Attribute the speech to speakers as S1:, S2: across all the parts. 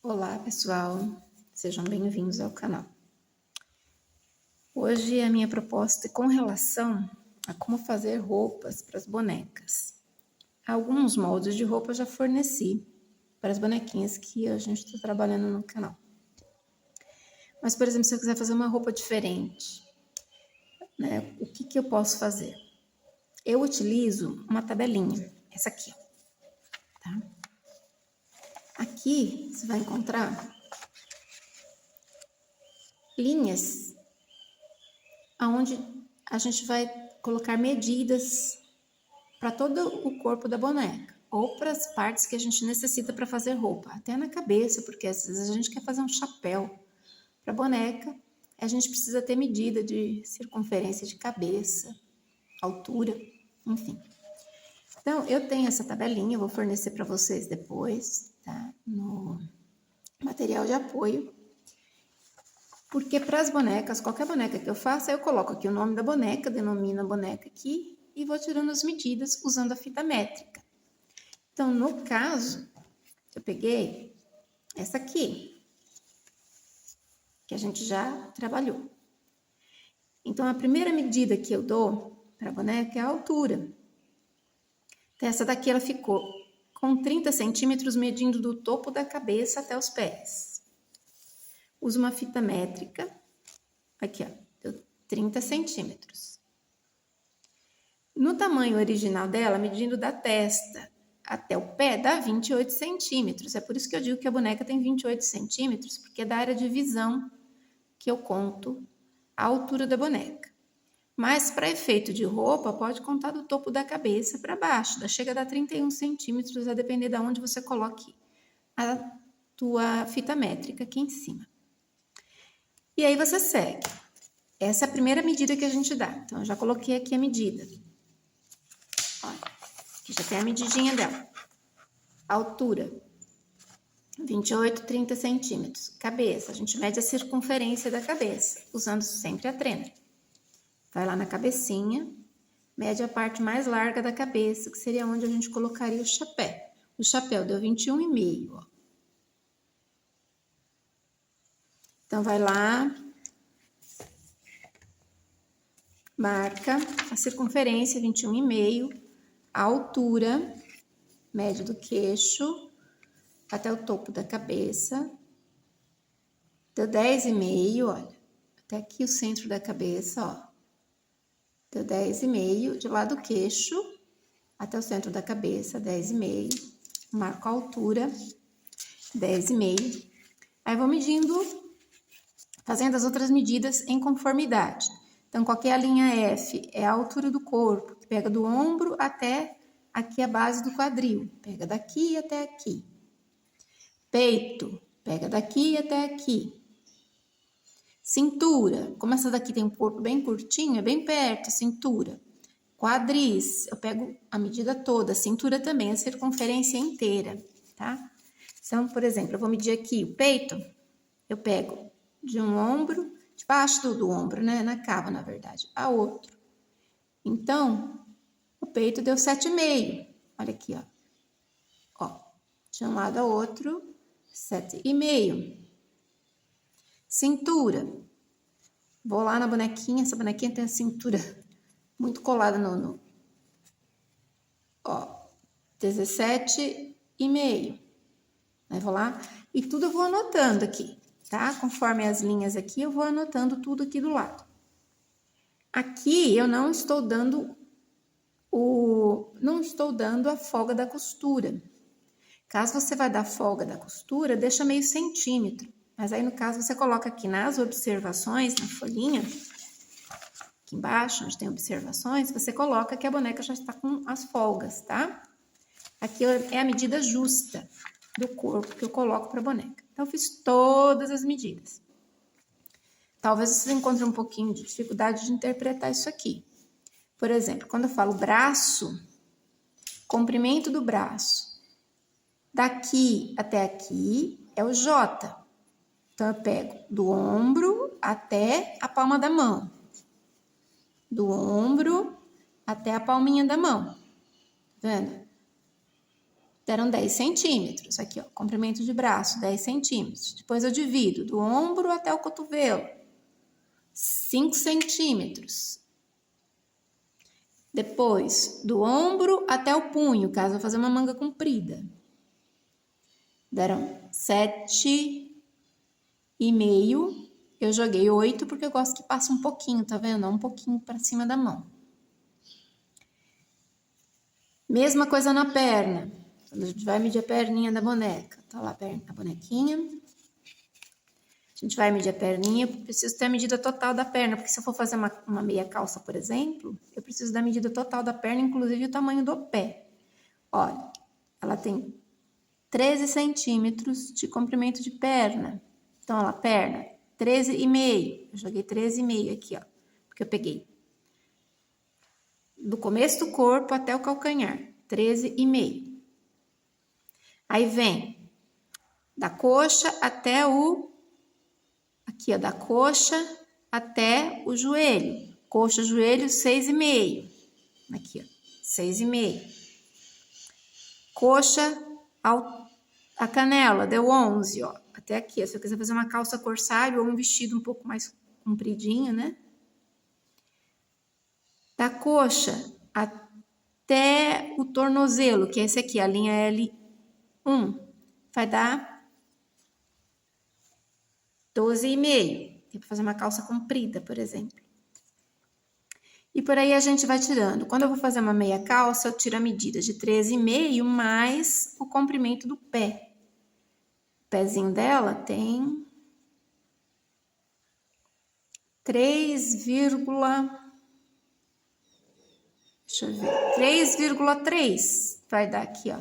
S1: Olá, pessoal, sejam bem-vindos ao canal. Hoje a minha proposta é com relação a como fazer roupas para as bonecas. Alguns moldes de roupa eu já forneci para as bonequinhas que a gente está trabalhando no canal. Mas, por exemplo, se eu quiser fazer uma roupa diferente, né, o que eu posso fazer? Eu utilizo uma tabelinha, essa aqui, tá? Aqui você vai encontrar linhas aonde a gente vai colocar medidas para todo o corpo da boneca ou para as partes que a gente necessita para fazer roupa, até na cabeça, porque às vezes a gente quer fazer um chapéu para boneca, a gente precisa ter medida de circunferência de cabeça, altura, enfim. Então, eu tenho essa tabelinha, eu vou fornecer para vocês depois, tá? No material de apoio. Porque para as bonecas, qualquer boneca que eu faça, eu coloco aqui o nome da boneca, denomino a boneca aqui e vou tirando as medidas usando a fita métrica. Então, no caso, eu peguei essa aqui, que a gente já trabalhou. Então, a primeira medida que eu dou para a boneca é a altura. Então, essa daqui ela ficou com 30 centímetros, medindo do topo da cabeça até os pés. Uso uma fita métrica, aqui ó, deu 30 centímetros. No tamanho original dela, medindo da testa até o pé, dá 28 centímetros. É por isso que eu digo que a boneca tem 28 centímetros, porque é da área de visão que eu conto a altura da boneca. Mas para efeito de roupa, pode contar do topo da cabeça para baixo, chega a dar 31 centímetros, a depender de onde você coloque a tua fita métrica aqui em cima. E aí você segue. Essa é a primeira medida que a gente dá. Então, eu já coloquei aqui a medida. Olha, aqui já tem a medidinha dela. Altura, 28, 30 centímetros. Cabeça, a gente mede a circunferência da cabeça, usando sempre a trena. Vai lá na cabecinha, mede a parte mais larga da cabeça, que seria onde a gente colocaria o chapéu. O chapéu deu 21,5, ó. Então, vai lá, marca a circunferência, 21,5, a altura, média do queixo, até o topo da cabeça. Deu 10,5, olha, até aqui o centro da cabeça, ó. Deu 10,5, de lá do queixo até o centro da cabeça, 10,5. Marco a altura, 10,5. Aí vou medindo, fazendo as outras medidas em conformidade. Então, qual que é a linha F? É a altura do corpo, que pega do ombro até aqui a base do quadril. Pega daqui até aqui. Peito, pega daqui até aqui. Cintura, como essa daqui tem um corpo bem curtinho, é bem perto, cintura. Quadris, eu pego a medida toda, cintura também, a circunferência inteira, tá? Então, por exemplo, eu vou medir aqui o peito, eu pego de um ombro, debaixo do ombro, né? Na cava, na verdade, a outro. Então, o peito deu 7,5. Olha aqui, ó. Ó, de um lado ao outro, 7,5. Cintura. Vou lá na bonequinha, essa bonequinha tem a cintura muito colada no ó, 17,5. Aí vou lá e tudo eu vou anotando aqui, tá? Conforme as linhas aqui, eu vou anotando tudo aqui do lado. Aqui eu não estou dando a folga da costura. Caso você vai dar folga da costura, deixa meio centímetro. Mas aí, no caso, você coloca aqui nas observações, na folhinha, aqui embaixo, onde tem observações, você coloca que a boneca já está com as folgas, tá? Aqui é a medida justa do corpo que eu coloco para a boneca. Então, eu fiz todas as medidas. Talvez vocês encontrem um pouquinho de dificuldade de interpretar isso aqui. Por exemplo, quando eu falo braço, comprimento do braço, daqui até aqui é o J. Então, eu pego do ombro até a palma da mão. Do ombro até a palminha da mão. Tá vendo? deram 10 centímetros. Aqui, ó, comprimento de braço, 10 centímetros. Depois eu divido do ombro até o cotovelo, 5 centímetros. Depois, do ombro até o punho, caso eu fazer uma manga comprida. Deram 7,5. Eu joguei 8 porque eu gosto que passe um pouquinho, tá vendo? Um pouquinho para cima da mão. Mesma coisa na perna. Quando a gente vai medir a perninha da boneca. Tá lá a bonequinha. A gente vai medir a perninha. Eu preciso ter a medida total da perna, porque se eu for fazer uma meia calça, por exemplo, eu preciso da medida total da perna, inclusive o tamanho do pé. Olha, ela tem 13 centímetros de comprimento de perna. Então, olha, perna, 13,5. Eu joguei 13,5 aqui, ó. Porque eu peguei do começo do corpo até o calcanhar, 13,5. Aí vem da coxa até o... Aqui, ó, da coxa até o joelho. Coxa, joelho, 6,5. Aqui, ó, 6,5. Coxa a canela, deu 11, ó. Até aqui, ó, se eu quiser fazer uma calça corsário ou um vestido um pouco mais compridinho, né? Da coxa até o tornozelo, que é esse aqui, a linha L1, vai dar 12,5. Tem para fazer uma calça comprida, por exemplo. E por aí a gente vai tirando. Quando eu vou fazer uma meia calça, eu tiro a medida de 13,5 mais o comprimento do pé. O pezinho dela tem 3,3 vai dar aqui, ó.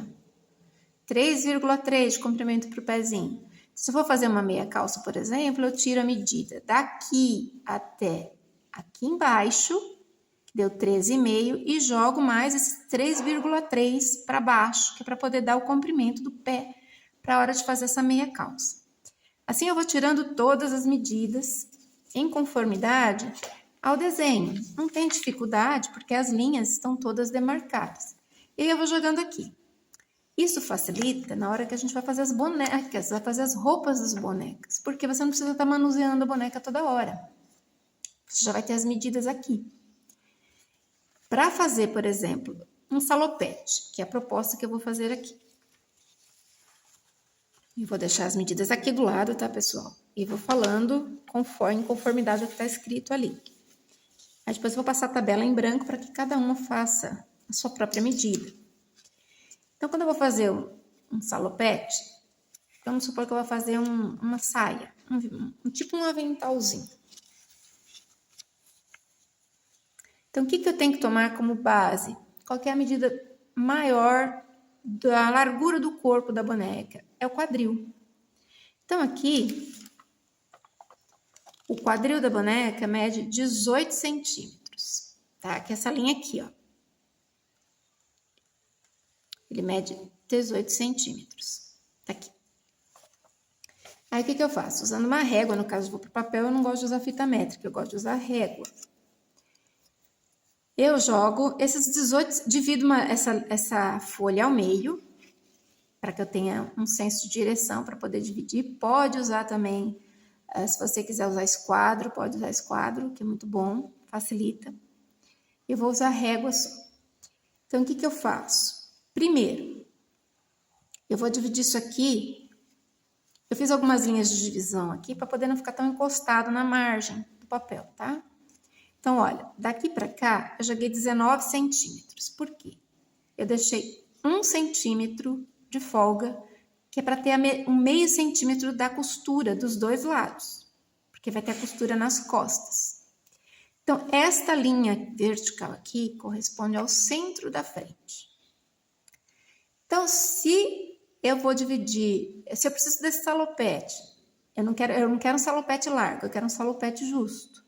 S1: 3,3 de comprimento para o pezinho. Se eu for fazer uma meia calça, por exemplo, eu tiro a medida daqui até aqui embaixo, que deu 13,5, e jogo mais esses 3,3 para baixo, que é para poder dar o comprimento do pé para a hora de fazer essa meia calça. Assim eu vou tirando todas as medidas em conformidade ao desenho. Não tem dificuldade, porque as linhas estão todas demarcadas. E aí eu vou jogando aqui. Isso facilita na hora que a gente vai fazer as bonecas, vai fazer as roupas das bonecas, porque você não precisa estar manuseando a boneca toda hora. Você já vai ter as medidas aqui. Para fazer, por exemplo, um salopete, que é a proposta que eu vou fazer aqui. E vou deixar as medidas aqui do lado, tá, pessoal? E vou falando em conformidade ao que está escrito ali. Aí depois eu vou passar a tabela em branco para que cada uma faça a sua própria medida. Então, quando eu vou fazer um salopete, vamos supor que eu vou fazer uma saia, tipo um aventalzinho. Então, o que eu tenho que tomar como base? Qual que é a medida maior da largura do corpo da boneca? É o quadril. Então, aqui, o quadril da boneca mede 18 centímetros, tá? Que é essa linha aqui, ó. Ele mede 18 centímetros. Tá aqui. Aí, o que eu faço? Usando uma régua, no caso, eu vou pro papel, eu não gosto de usar fita métrica, eu gosto de usar régua. Eu jogo esses 18, divido essa folha ao meio, para que eu tenha um senso de direção para poder dividir. Pode usar também, se você quiser usar esquadro, pode usar esquadro, que é muito bom, facilita. Eu vou usar régua só. Então, o que eu faço? Primeiro, eu vou dividir isso aqui. Eu fiz algumas linhas de divisão aqui para poder não ficar tão encostado na margem do papel, tá? Então, olha, daqui para cá, eu joguei 19 centímetros. Por quê? Eu deixei 1 centímetro de folga, que é para ter um meio centímetro da costura dos dois lados, porque vai ter a costura nas costas. Então, esta linha vertical aqui corresponde ao centro da frente. Então, se eu vou dividir, se eu preciso desse salopete, eu não quero um salopete largo, eu quero um salopete justo,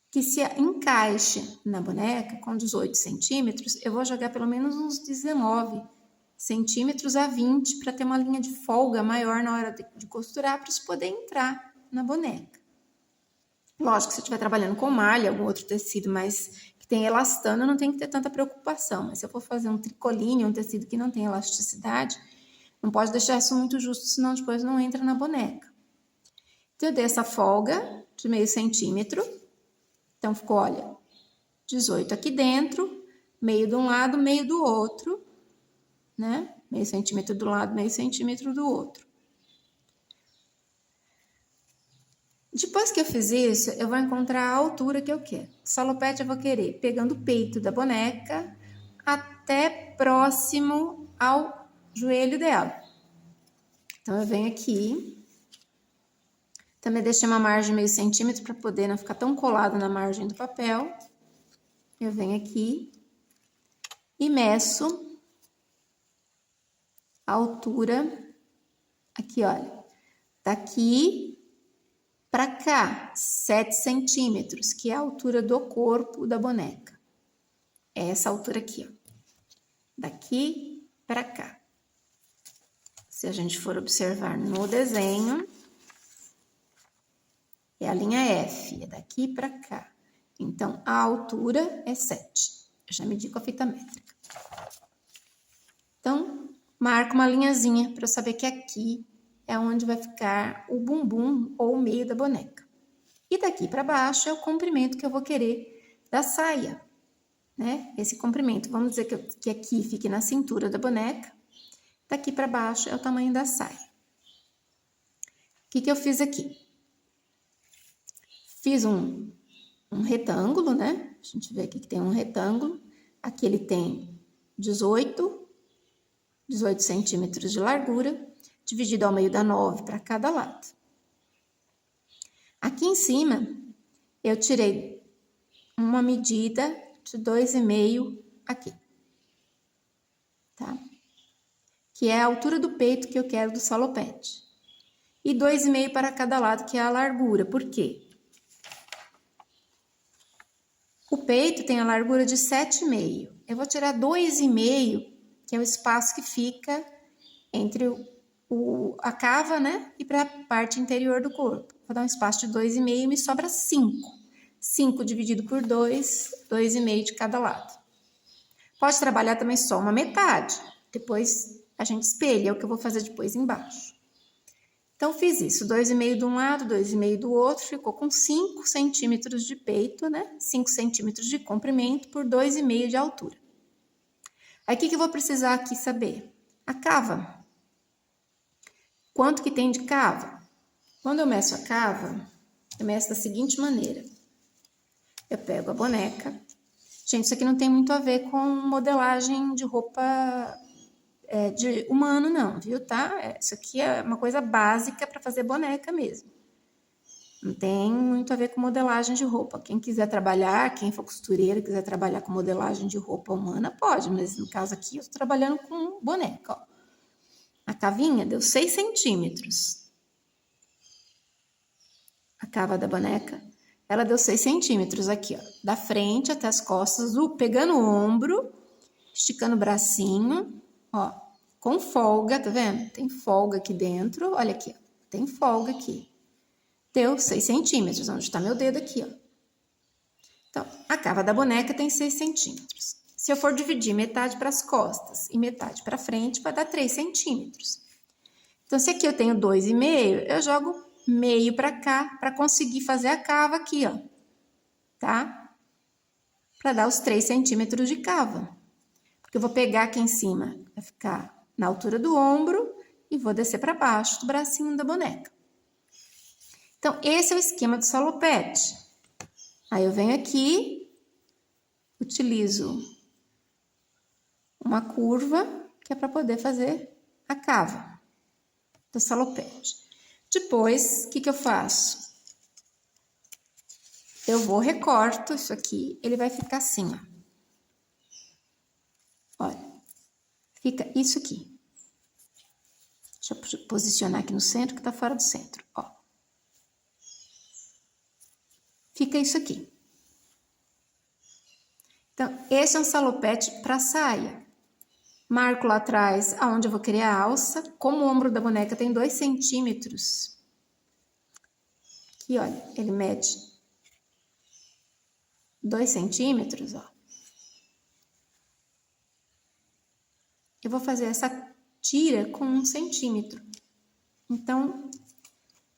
S1: que se encaixe na boneca com 18 centímetros, eu vou jogar pelo menos uns 19 centímetros a 20 para ter uma linha de folga maior na hora de costurar, para isso poder entrar na boneca. Lógico, se eu estiver trabalhando com malha, algum outro tecido, mas que tem elastano, não tem que ter tanta preocupação. Mas se eu for fazer um tricoline, um tecido que não tem elasticidade, não pode deixar isso muito justo, senão depois não entra na boneca. Então, eu dei essa folga de meio centímetro. Então, ficou, olha, 18 aqui dentro, meio de um lado, meio do outro, né? Meio centímetro do lado, meio centímetro do outro. Depois que eu fiz isso, eu vou encontrar a altura que eu quero. O salopete eu vou querer pegando o peito da boneca até próximo ao joelho dela. Então, eu venho aqui. Também deixei uma margem de meio centímetro para poder não ficar tão colado na margem do papel. Eu venho aqui e meço a altura, aqui, olha, daqui para cá, 7 centímetros, que é a altura do corpo da boneca. É essa altura aqui, ó, daqui para cá. Se a gente for observar no desenho, é a linha F, é daqui para cá. Então, a altura é 7. Eu já medi com a fita métrica. Então, marco uma linhazinha para eu saber que aqui é onde vai ficar o bumbum ou o meio da boneca. E daqui para baixo é o comprimento que eu vou querer da saia, né? Esse comprimento, vamos dizer que aqui fique na cintura da boneca. Daqui para baixo é o tamanho da saia. O que eu fiz aqui? Fiz um retângulo, né? A gente vê aqui que tem um retângulo. Aqui ele tem 18 centímetros de largura, dividido ao meio da 9 para cada lado. Aqui em cima, eu tirei uma medida de 2,5 aqui, tá? Que é a altura do peito que eu quero do salopete. E 2,5 para cada lado, que é a largura. Por quê? O peito tem a largura de 7,5. Eu vou tirar 2,5, que é o espaço que fica entre a cava, né? E para a parte interior do corpo. Vou dar um espaço de 2,5 e me sobra 5. 5 dividido por 2, 2,5 de cada lado. Pode trabalhar também só uma metade. Depois a gente espelha, é o que eu vou fazer depois embaixo. Então, fiz isso, 2,5 de um lado, 2,5 do outro, ficou com 5 centímetros de peito, né? 5 centímetros de comprimento por 2,5 de altura. Aí, o que eu vou precisar aqui saber? A cava. Quanto que tem de cava? Quando eu meço a cava, eu meço da seguinte maneira. Eu pego a boneca. Gente, isso aqui não tem muito a ver com modelagem de roupa de humano, não, viu, tá? Isso aqui é uma coisa básica para fazer boneca mesmo. Não tem muito a ver com modelagem de roupa. Quem quiser trabalhar, quem for costureira, quiser trabalhar com modelagem de roupa humana, pode. Mas no caso aqui, eu estou trabalhando com boneca, ó. A cavinha deu 6 centímetros. A cava da boneca, ela deu 6 centímetros aqui, ó. Da frente até as costas, pegando o ombro, esticando o bracinho, ó, com folga, tá vendo? Tem folga aqui dentro, olha aqui, ó, tem folga aqui. Deu 6 centímetros, onde está meu dedo aqui, ó. Então, a cava da boneca tem 6 centímetros. Se eu for dividir metade para as costas e metade para frente, vai dar 3 centímetros. Então, se aqui eu tenho 2,5, eu jogo meio para cá, para conseguir fazer a cava aqui, ó, tá? Para dar os 3 centímetros de cava. Eu vou pegar aqui em cima, vai ficar na altura do ombro e vou descer para baixo do bracinho da boneca. Então, esse é o esquema do salopete. Aí eu venho aqui, utilizo uma curva, que é para poder fazer a cava do salopete. Depois, o que eu faço? Eu vou, recorto isso aqui, ele vai ficar assim, ó. Olha, fica isso aqui. Deixa eu posicionar aqui no centro, que tá fora do centro, ó. Fica isso aqui. Então, esse é um salopete para saia. Marco lá atrás, aonde eu vou querer a alça. Como o ombro da boneca tem 2 centímetros. Aqui, olha, ele mede 2 centímetros, ó. Eu vou fazer essa tira com 1 centímetro. Então,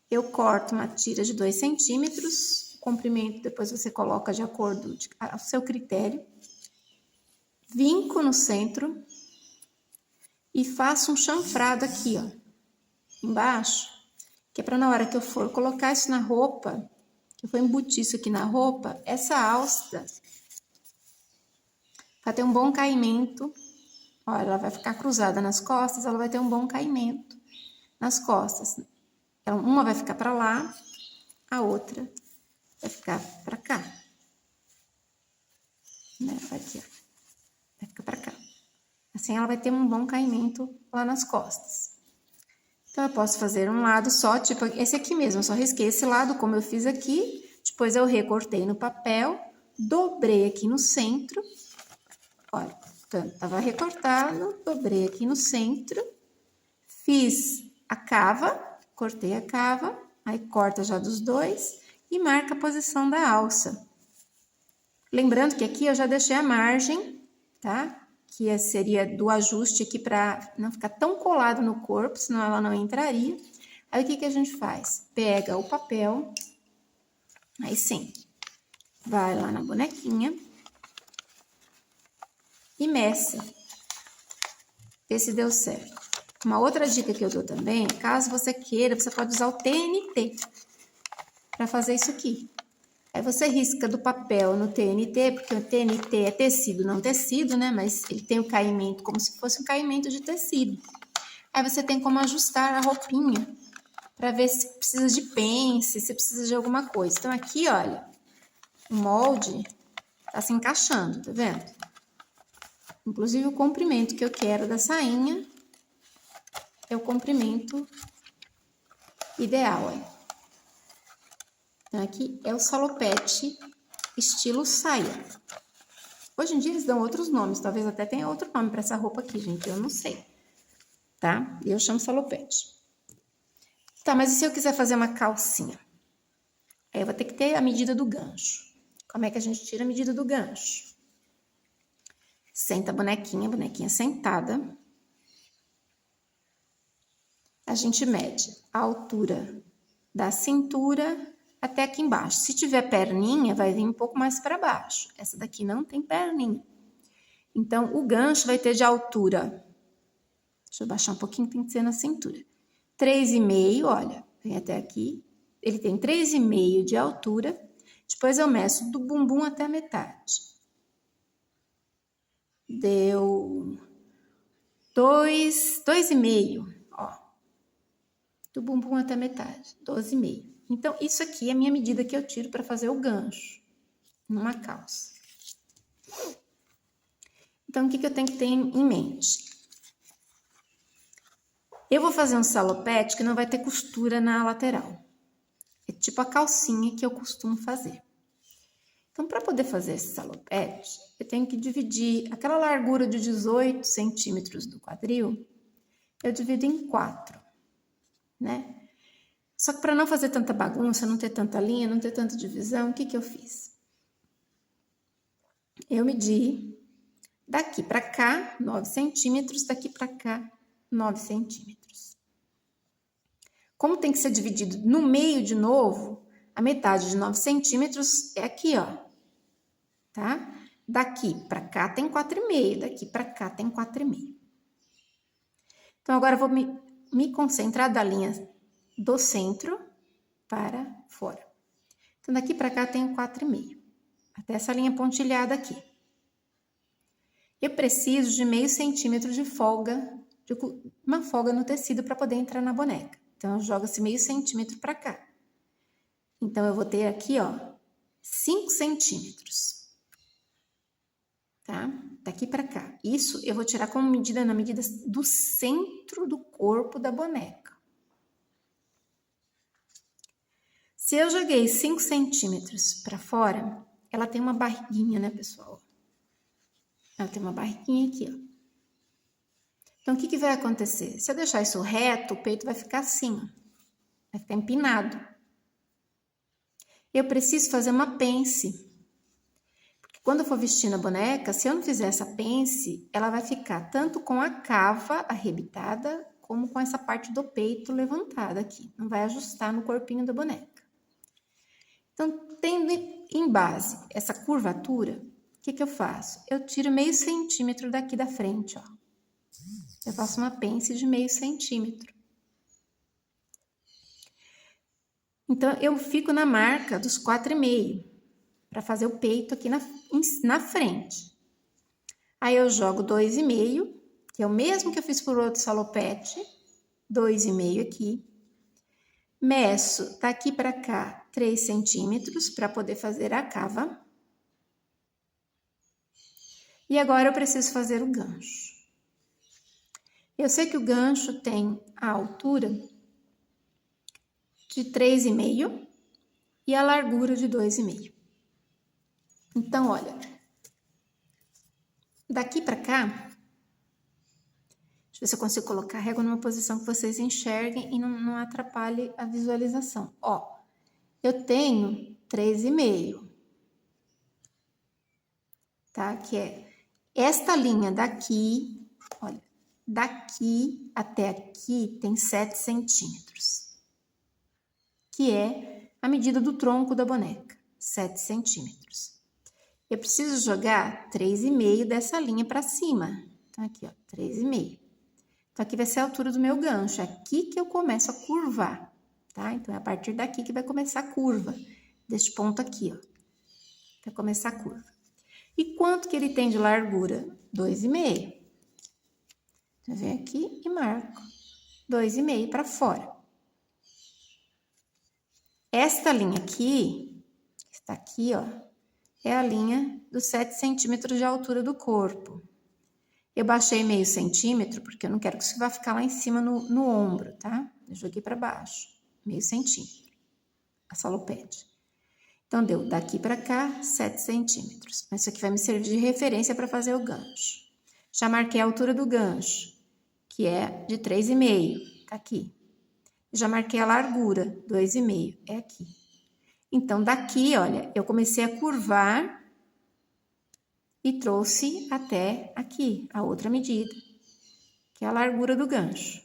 S1: eu corto uma tira de 2 centímetros, o comprimento depois você coloca de acordo ao seu critério. Vinco no centro e faço um chanfrado aqui, ó, embaixo, que é para na hora que eu for colocar isso na roupa, que eu for embutir isso aqui na roupa, essa alça vai ter um bom caimento. Olha, ela vai ficar cruzada nas costas, ela vai ter um bom caimento nas costas. Então, uma vai ficar para lá, a outra vai ficar para cá. Né? Aqui, ó. Vai ficar para cá. Assim, ela vai ter um bom caimento lá nas costas. Então, eu posso fazer um lado só, tipo esse aqui mesmo. Eu só risquei esse lado, como eu fiz aqui. Depois, eu recortei no papel, dobrei aqui no centro. Olha, tava recortado, dobrei aqui no centro. Fiz a cava, cortei a cava, aí corta já dos dois e marca a posição da alça. Lembrando que aqui eu já deixei a margem, tá? Que seria do ajuste aqui para não ficar tão colado no corpo, senão ela não entraria. Aí o que a gente faz? Pega o papel, aí sim, vai lá na bonequinha e meça. Vê se deu certo. Uma outra dica que eu dou também, caso você queira, você pode usar o TNT para fazer isso aqui. Aí você risca do papel no TNT, porque o TNT é tecido, não tecido, né? Mas ele tem o caimento como se fosse um caimento de tecido. Aí você tem como ajustar a roupinha para ver se precisa de pence, se precisa de alguma coisa. Então aqui, olha, o molde tá se encaixando, tá vendo? Inclusive o comprimento que eu quero da sainha é o comprimento ideal, ó. Então, aqui é o salopete estilo saia. Hoje em dia eles dão outros nomes, talvez até tenha outro nome para essa roupa aqui, gente, eu não sei, tá? Eu chamo salopete. Tá, mas e se eu quiser fazer uma calcinha? Aí eu vou ter que ter a medida do gancho. Como é que a gente tira a medida do gancho? Senta a bonequinha sentada. A gente mede a altura da cintura até aqui embaixo. Se tiver perninha, vai vir um pouco mais para baixo. Essa daqui não tem perninha. Então, o gancho vai ter de altura. Deixa eu baixar um pouquinho, tem que ser na cintura. 3,5, olha, vem até aqui. Ele tem 3,5 de altura. Depois eu meço do bumbum até a metade. Deu 2,5, ó. Do bumbum até a metade, 12,5. Então, isso aqui é a minha medida que eu tiro para fazer o gancho numa calça. Então, o que eu tenho que ter em mente? Eu vou fazer um salopete que não vai ter costura na lateral. É tipo a calcinha que eu costumo fazer. Então, para poder fazer esse salopete, eu tenho que dividir aquela largura de 18 centímetros do quadril, eu divido em 4, né? Só que para não fazer tanta bagunça, não ter tanta linha, não ter tanta divisão, o que eu fiz? Eu medi daqui para cá 9 centímetros, daqui para cá 9 centímetros. Como tem que ser dividido no meio de novo, a metade de 9 centímetros é aqui, ó. Tá? Daqui para cá tem 4,5, daqui para cá tem 4,5. Então, agora eu vou me concentrar da linha do centro para fora. Então, daqui para cá tem 4,5. Até essa linha pontilhada aqui. Eu preciso de meio centímetro de folga, uma folga no tecido para poder entrar na boneca. Então, eu jogo esse meio centímetro para cá. Então, eu vou ter aqui, ó, 5 centímetros. Tá? Daqui para cá. Isso eu vou tirar como medida na medida do centro do corpo da boneca. Se eu joguei 5 centímetros para fora, ela tem uma barriguinha, né, pessoal? Ela tem uma barriguinha aqui, ó. Então, o que vai acontecer? Se eu deixar isso reto, o peito vai ficar assim, ó. Vai ficar empinado. Eu preciso fazer uma pence. Quando eu for vestindo a boneca, se eu não fizer essa pence, ela vai ficar tanto com a cava arrebitada, como com essa parte do peito levantada aqui. Não vai ajustar no corpinho da boneca. Então, tendo em base essa curvatura, o que eu faço? Eu tiro meio centímetro daqui da frente, ó. Eu faço uma pence de meio centímetro. Então, eu fico na marca dos 4,5 para fazer o peito aqui na frente. Aí, eu jogo 2,5, que é o mesmo que eu fiz por outro salopete, 2,5 aqui. Meço daqui para cá 3 centímetros para poder fazer a cava. E agora eu preciso fazer o gancho. Eu sei que o gancho tem a altura de 3,5 e a largura de 2,5. Então, olha, daqui para cá, deixa eu ver se eu consigo colocar a régua numa posição que vocês enxerguem e não atrapalhe a visualização. Ó, eu tenho 3,5, tá? Que é esta linha daqui, olha, daqui até aqui tem 7 centímetros, que é a medida do tronco da boneca, 7 centímetros. Eu preciso jogar 3,5 dessa linha para cima. Então, aqui, ó, 3,5. Então, aqui vai ser a altura do meu gancho. É aqui que eu começo a curvar, tá? Então, é a partir daqui que vai começar a curva. Deste ponto aqui, ó. Vai começar a curva. E quanto que ele tem de largura? 2,5. Eu venho aqui e marco 2,5 para fora. Esta linha aqui, que está aqui, ó, é a linha dos 7 centímetros de altura do corpo. Eu baixei meio centímetro, porque eu não quero que isso vá ficar lá em cima no ombro, tá? Eu joguei para baixo, meio centímetro, a salopete. Então, deu daqui para cá, 7 centímetros. Mas isso aqui vai me servir de referência para fazer o gancho. Já marquei a altura do gancho, que é de 3,5, tá aqui. Já marquei a largura, 2,5, é aqui. Então, daqui, olha, eu comecei a curvar e trouxe até aqui, a outra medida, que é a largura do gancho.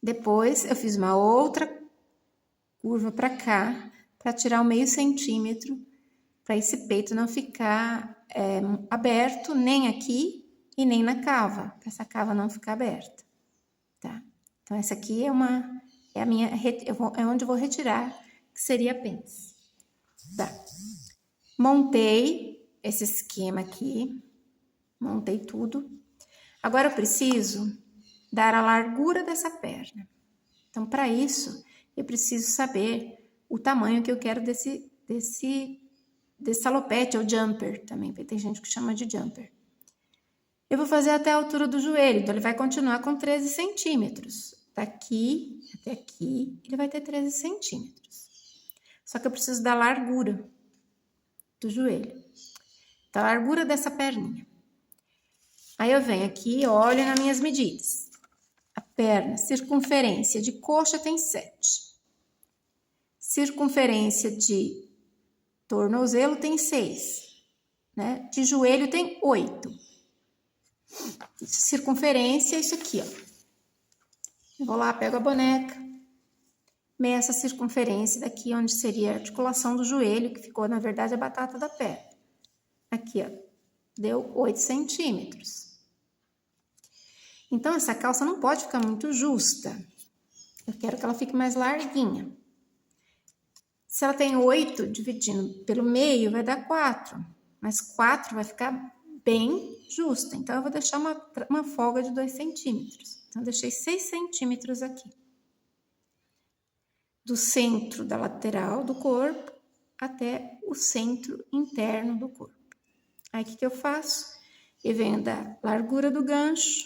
S1: Depois, eu fiz uma outra curva para cá, para tirar o meio centímetro, para esse peito não ficar aberto, nem aqui e nem na cava, para essa cava não ficar aberta, tá? Então, essa aqui é a minha, é onde eu vou retirar, que seria a pence. Tá. Montei esse esquema aqui, montei tudo. Agora eu preciso dar a largura dessa perna. Então, para isso, eu preciso saber o tamanho que eu quero desse salopete, ou jumper também, tem gente que chama de jumper. Eu vou fazer até a altura do joelho, então ele vai continuar com 13 centímetros. Daqui até aqui, ele vai ter 13 centímetros. Só que eu preciso da largura do joelho, da largura dessa perninha. Aí eu venho aqui e olho nas minhas medidas. A perna, circunferência de coxa tem 7. Circunferência de tornozelo tem 6. Né? De joelho tem 8. Circunferência é isso aqui, ó. Eu vou lá, pego a boneca, meço a circunferência daqui, onde seria a articulação do joelho, que ficou, na verdade, a batata da perna. Aqui, ó, deu 8 centímetros. Então, essa calça não pode ficar muito justa. Eu quero que ela fique mais larguinha. Se ela tem 8, dividindo pelo meio, vai dar 4. Mas 4 vai ficar bem justa. Então, eu vou deixar uma folga de 2 centímetros. Então, eu deixei 6 centímetros aqui. Do centro da lateral do corpo até o centro interno do corpo. Aí, o que eu faço? Eu venho da largura do gancho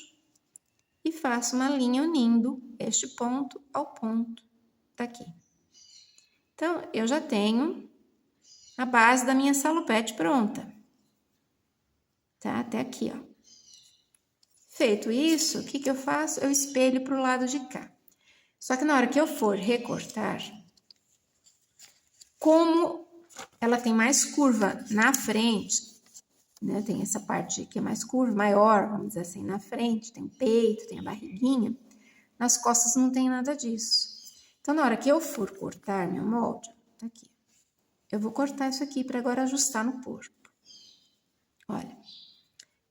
S1: e faço uma linha unindo este ponto ao ponto daqui. Então, eu já tenho a base da minha salopete pronta. Tá? Até aqui, ó. Feito isso, o que eu faço? Eu espelho para o lado de cá. Só que na hora que eu for recortar, como ela tem mais curva na frente, né? Tem essa parte que é mais curva, maior, vamos dizer assim, na frente, tem o peito, tem a barriguinha. Nas costas não tem nada disso. Então, na hora que eu for cortar meu molde, tá aqui. Eu vou cortar isso aqui para agora ajustar no corpo. Olha,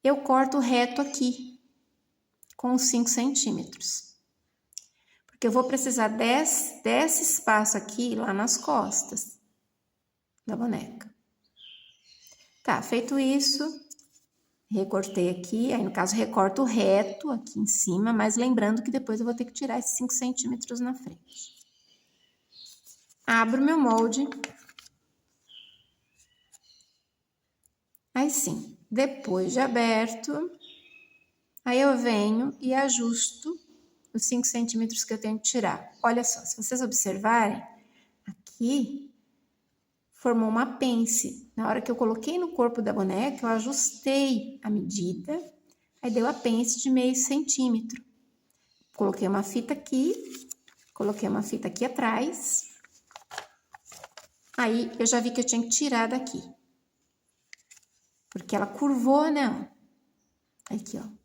S1: eu corto reto aqui, com os 5 centímetros. Porque eu vou precisar desse espaço aqui, lá nas costas da boneca. Tá, feito isso, recortei aqui, aí no caso recorto reto aqui em cima, mas lembrando que depois eu vou ter que tirar esses 5 centímetros na frente. Abro meu molde. Aí sim, depois de aberto, aí eu venho e ajusto os 5 centímetros que eu tenho que tirar. Olha só, se vocês observarem, aqui formou uma pence. Na hora que eu coloquei no corpo da boneca, eu ajustei a medida, aí deu a pence de meio centímetro. Coloquei uma fita aqui, coloquei uma fita aqui atrás. Aí eu já vi que eu tinha que tirar daqui. Porque ela curvou, né? Aqui, ó.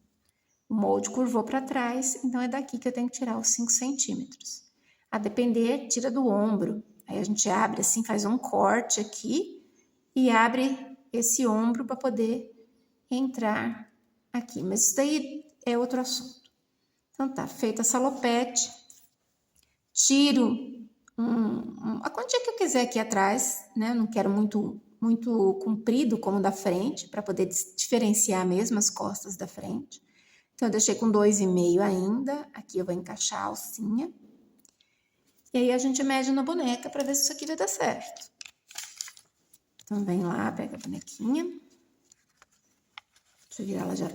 S1: O molde curvou para trás, então é daqui que eu tenho que tirar os 5 centímetros. A depender, tira do ombro. Aí a gente abre assim, faz um corte aqui e abre esse ombro para poder entrar aqui. Mas isso daí é outro assunto. Então tá, feita a salopete. Tiro a quantia que eu quiser aqui atrás, né? Não quero muito comprido como da frente, para poder diferenciar mesmo as costas da frente. Então, eu deixei com 2,5 ainda. Aqui eu vou encaixar a alcinha. E aí, a gente mede na boneca para ver se isso aqui vai dar certo. Então, vem lá, pega a bonequinha. Deixa eu virar ela já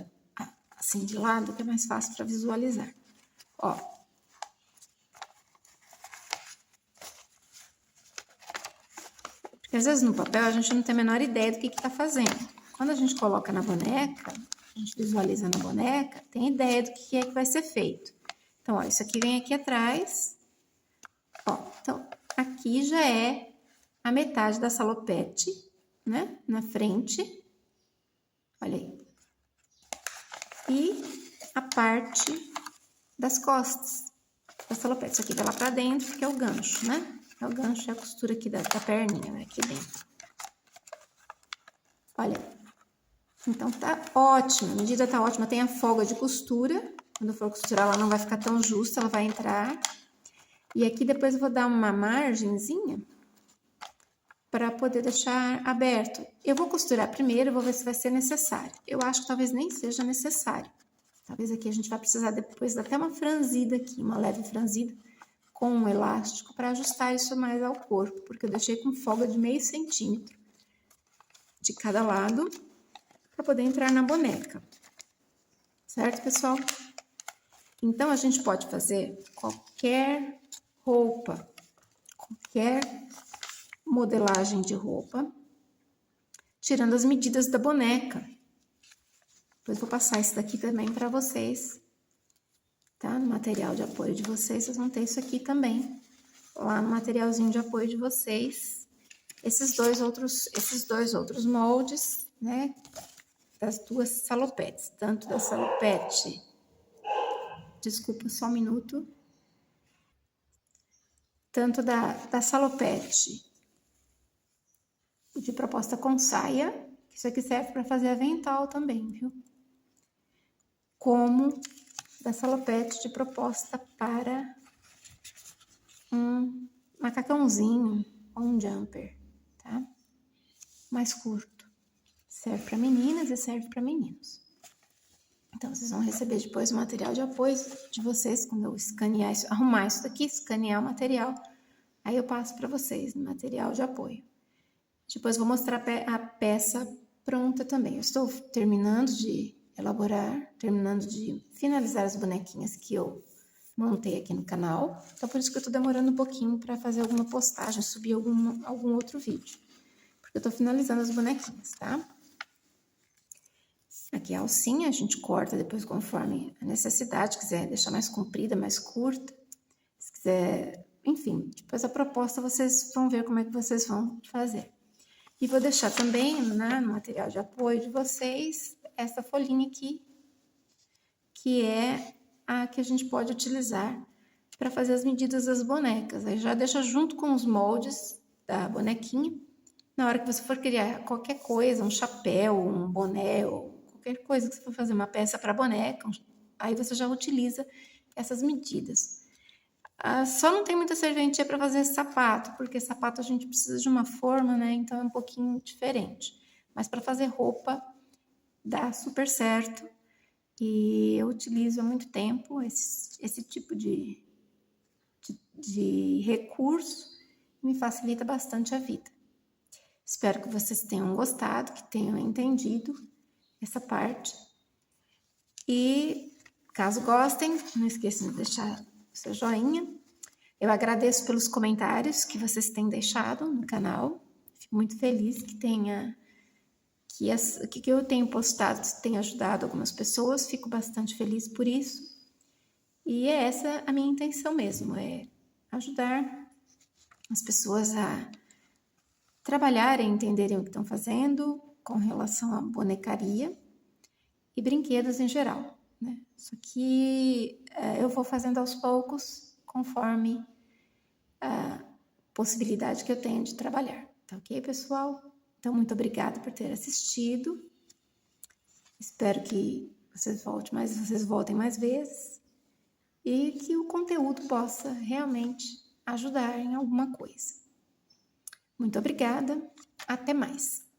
S1: assim de lado, que é mais fácil para visualizar. Ó. Porque às vezes no papel a gente não tem a menor ideia do que tá fazendo. Quando a gente coloca na boneca, a gente visualiza na boneca, tem ideia do que é que vai ser feito. Então, ó, isso aqui vem aqui atrás. Ó, então, aqui já é a metade da salopete, né? Na frente. Olha aí. E a parte das costas da salopete. Isso aqui vai lá pra dentro, que é o gancho, né? É o gancho e a costura aqui da perninha, né? Aqui dentro. Olha aí. Então, tá ótima, a medida tá ótima, tem a folga de costura, quando eu for costurar ela não vai ficar tão justa, ela vai entrar. E aqui depois eu vou dar uma margenzinha para poder deixar aberto. Eu vou costurar primeiro, vou ver se vai ser necessário. Eu acho que talvez nem seja necessário. Talvez aqui a gente vai precisar depois até uma franzida aqui, uma leve franzida com um elástico para ajustar isso mais ao corpo, porque eu deixei com folga de meio centímetro de cada lado, para poder entrar na boneca. Certo, pessoal? Então, a gente pode fazer qualquer roupa, qualquer modelagem de roupa, tirando as medidas da boneca. Depois vou passar isso daqui também para vocês, tá? No material de apoio de vocês vão ter isso aqui também. Lá no materialzinho de apoio de vocês, esses dois outros moldes, né? Das duas salopetes, tanto da salopete, desculpa só um minuto, tanto da salopete de proposta com saia, que isso aqui serve para fazer avental também, viu? Como da salopete de proposta para um macacãozinho ou um jumper, tá? Mais curto. Serve para meninas e serve para meninos. Então, vocês vão receber depois o material de apoio de vocês, quando eu escanear isso, arrumar isso daqui, escanear o material, aí eu passo para vocês no material de apoio. Depois vou mostrar a peça pronta também. Eu estou terminando de elaborar, terminando de finalizar as bonequinhas que eu montei aqui no canal. Então, por isso que eu tô demorando um pouquinho para fazer alguma postagem, subir algum outro vídeo. Porque eu tô finalizando as bonequinhas, tá? Aqui a alcinha, a gente corta depois conforme a necessidade, se quiser deixar mais comprida, mais curta, se quiser, enfim, depois a proposta vocês vão ver como é que vocês vão fazer. E vou deixar também, né, no material de apoio de vocês, essa folhinha aqui, que é a que a gente pode utilizar para fazer as medidas das bonecas. Aí já deixa junto com os moldes da bonequinha. Na hora que você for criar qualquer coisa, um chapéu, um boné, ou qualquer coisa que você for fazer uma peça para boneca, aí você já utiliza essas medidas. Só não tem muita serventia para fazer sapato, porque sapato a gente precisa de uma forma, né? Então é um pouquinho diferente. Mas para fazer roupa dá super certo. E eu utilizo há muito tempo esse tipo de recurso, me facilita bastante a vida. Espero que vocês tenham gostado, que tenham entendido essa parte. E caso gostem, não esqueçam de deixar o seu joinha. Eu agradeço pelos comentários que vocês têm deixado no canal. Fico muito feliz que eu tenho postado tenha ajudado algumas pessoas. Fico bastante feliz por isso. E é essa a minha intenção mesmo, é ajudar as pessoas a trabalharem, entenderem o que estão fazendo com relação à bonecaria e brinquedos em geral, né? Só que eu vou fazendo aos poucos, conforme a possibilidade que eu tenho de trabalhar. Tá ok, pessoal? Então, muito obrigada por ter assistido. Espero que vocês voltem mais vezes e que o conteúdo possa realmente ajudar em alguma coisa. Muito obrigada, até mais!